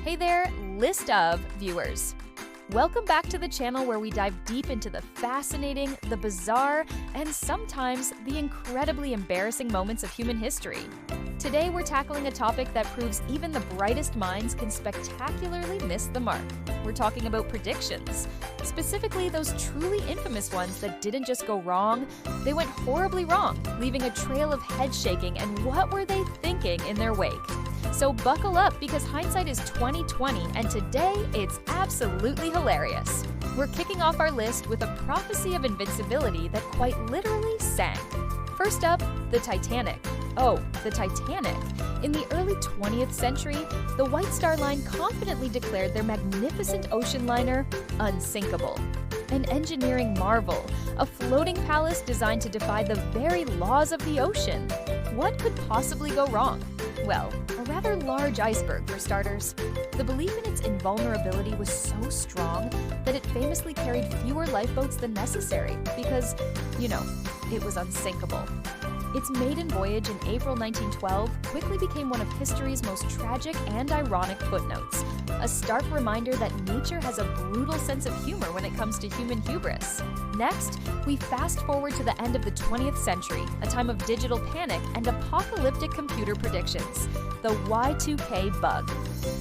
Hey there, list of viewers. Welcome back to the channel where we dive deep into the fascinating, the bizarre, and sometimes the incredibly embarrassing moments of human history. Today we're tackling a topic that proves even the brightest minds can spectacularly miss the mark. We're talking about predictions, specifically those truly infamous ones that didn't just go wrong, they went horribly wrong, leaving a trail of head shaking and what were they thinking in their wake. So buckle up because hindsight is 20/20 and today it's absolutely hilarious. We're kicking off our list with a prophecy of invincibility that quite literally sank. First up, the Titanic. Oh, the Titanic. In the early 20th century, the White Star Line confidently declared their magnificent ocean liner unsinkable. An engineering marvel, a floating palace designed to defy the very laws of the ocean. What could possibly go wrong? Well, a rather large iceberg for starters. The belief in its invulnerability was so strong that it famously carried fewer lifeboats than necessary because, it was unsinkable. Its maiden voyage in April 1912 quickly became one of history's most tragic and ironic footnotes, a stark reminder that nature has a brutal sense of humor when it comes to human hubris. Next, we fast forward to the end of the 20th century, a time of digital panic and apocalyptic computer predictions, the Y2K bug.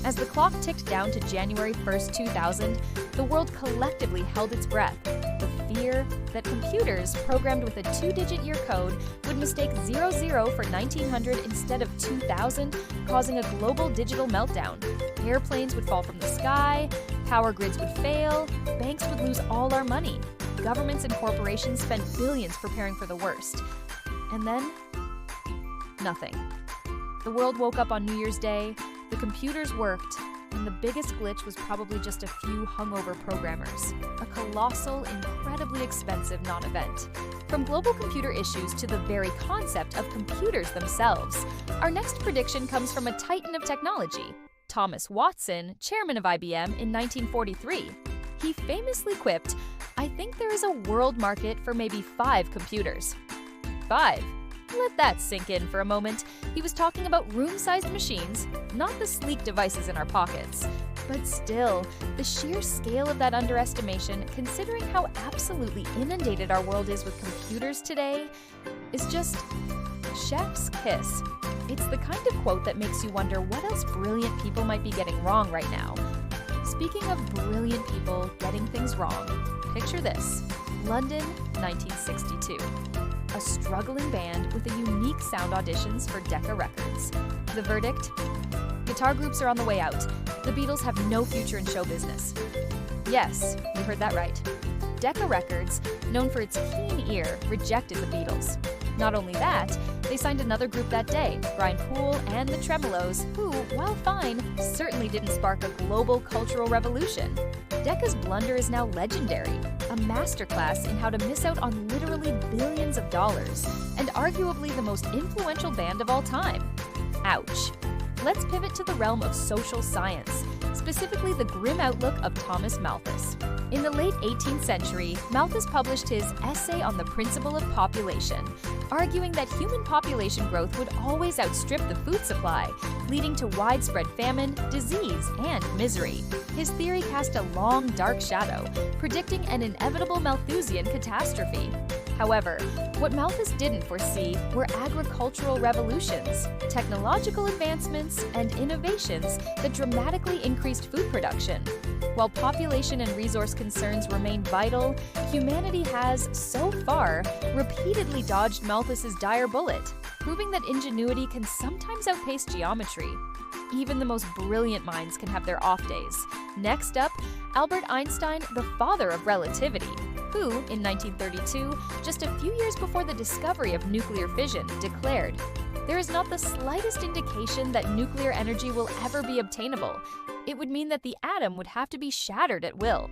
As the clock ticked down to January 1st, 2000, the world collectively held its breath. The fear that computers programmed with a 2-digit year code would mistake 00 for 1900 instead of 2000, causing a global digital meltdown. Airplanes would fall from the sky, power grids would fail, banks would lose all our money. Governments and corporations spent billions preparing for the worst. And then, nothing. The world woke up on New Year's Day, the computers worked, and the biggest glitch was probably just a few hungover programmers. A colossal, incredibly expensive non-event. From global computer issues to the very concept of computers themselves, our next prediction comes from a titan of technology, Thomas Watson, chairman of IBM in 1943. He famously quipped, "I think there is a world market for maybe 5 computers." 5. Let that sink in for a moment. He was talking about room-sized machines, not the sleek devices in our pockets. But still, the sheer scale of that underestimation, considering how absolutely inundated our world is with computers today, is just chef's kiss. It's the kind of quote that makes you wonder what else brilliant people might be getting wrong right now. Speaking of brilliant people getting things wrong, picture this: London, 1962. A struggling band with a unique sound auditions for Decca Records. The verdict? Guitar groups are on the way out. The Beatles have no future in show business. Yes, you heard that right. Decca Records, known for its keen ear, rejected the Beatles. Not only that, they signed another group that day, Brian Poole and the Tremolos, who, while fine, certainly didn't spark a global cultural revolution. Decca's blunder is now legendary, a masterclass in how to miss out on literally billions of dollars, and arguably the most influential band of all time. Ouch. Let's pivot to the realm of social science, specifically the grim outlook of Thomas Malthus. In the late 18th century, Malthus published his Essay on the Principle of Population, arguing that human population growth would always outstrip the food supply, leading to widespread famine, disease, and misery. His theory cast a long, dark shadow, predicting an inevitable Malthusian catastrophe. However, what Malthus didn't foresee were agricultural revolutions, technological advancements, and innovations that dramatically increased food production. While population and resource concerns remain vital, humanity has, so far, repeatedly dodged Malthus's dire bullet, proving that ingenuity can sometimes outpace geometry. Even the most brilliant minds can have their off days. Next up, Albert Einstein, the father of relativity, who, in 1932, just a few years before the discovery of nuclear fission, declared, "There is not the slightest indication that nuclear energy will ever be obtainable. It would mean that the atom would have to be shattered at will."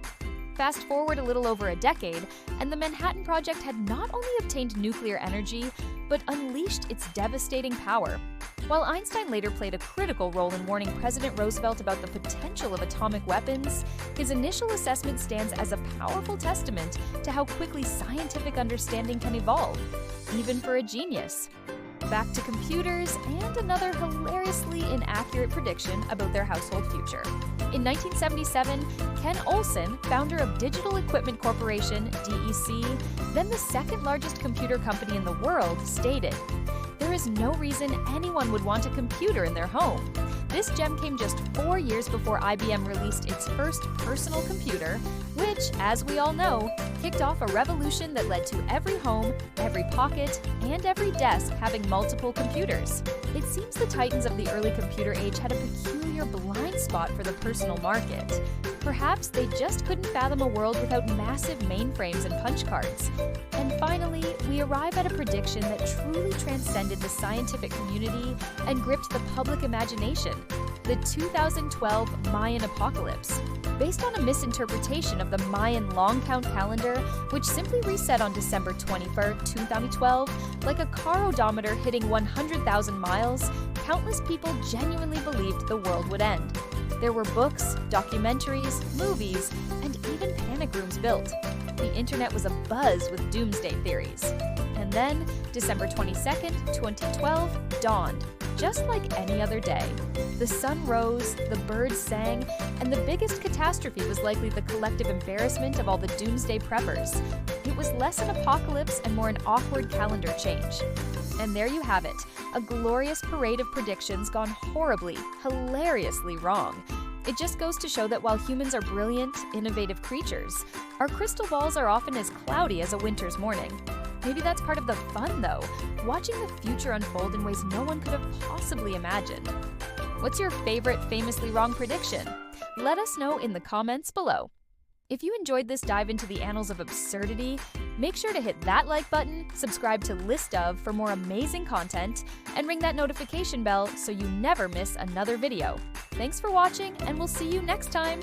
Fast forward a little over a decade, and the Manhattan Project had not only obtained nuclear energy, but unleashed its devastating power. While Einstein later played a critical role in warning President Roosevelt about the potential of atomic weapons, his initial assessment stands as a powerful testament to how quickly scientific understanding can evolve, even for a genius. back to computers, and another hilariously inaccurate prediction about their household future. In 1977, Ken Olsen, founder of Digital Equipment Corporation, DEC, then the second largest computer company in the world, stated, "There is no reason anyone would want a computer in their home." This gem came just 4 years before IBM released its first personal computer, which, as we all know, kicked off a revolution that led to every home, every pocket, and every desk having multiple computers. It seems the titans of the early computer age had a peculiar blind spot for the personal market. Perhaps they just couldn't fathom a world without massive mainframes and punch cards. And finally, we arrive at a prediction that truly transcended the scientific community and gripped the public imagination: the 2012 Mayan apocalypse. Based on a misinterpretation of the Mayan long count calendar, which simply reset on December 21, 2012, like a car odometer hitting 100,000 miles, countless people genuinely believed the world would end. There were books, documentaries, movies, and even panic rooms built. The internet was abuzz with doomsday theories. And then, December 22nd, 2012, dawned, just like any other day. The sun rose, the birds sang, and the biggest catastrophe was likely the collective embarrassment of all the doomsday preppers. It was less an apocalypse and more an awkward calendar change. And there you have it, a glorious parade of predictions gone horribly, hilariously wrong. It just goes to show that while humans are brilliant, innovative creatures, our crystal balls are often as cloudy as a winter's morning. Maybe that's part of the fun, though, watching the future unfold in ways no one could have possibly imagined. What's your favorite famously wrong prediction? Let us know in the comments below. If you enjoyed this dive into the annals of absurdity, make sure to hit that like button, subscribe to List of for more amazing content, and ring that notification bell so you never miss another video. Thanks for watching, and we'll see you next time!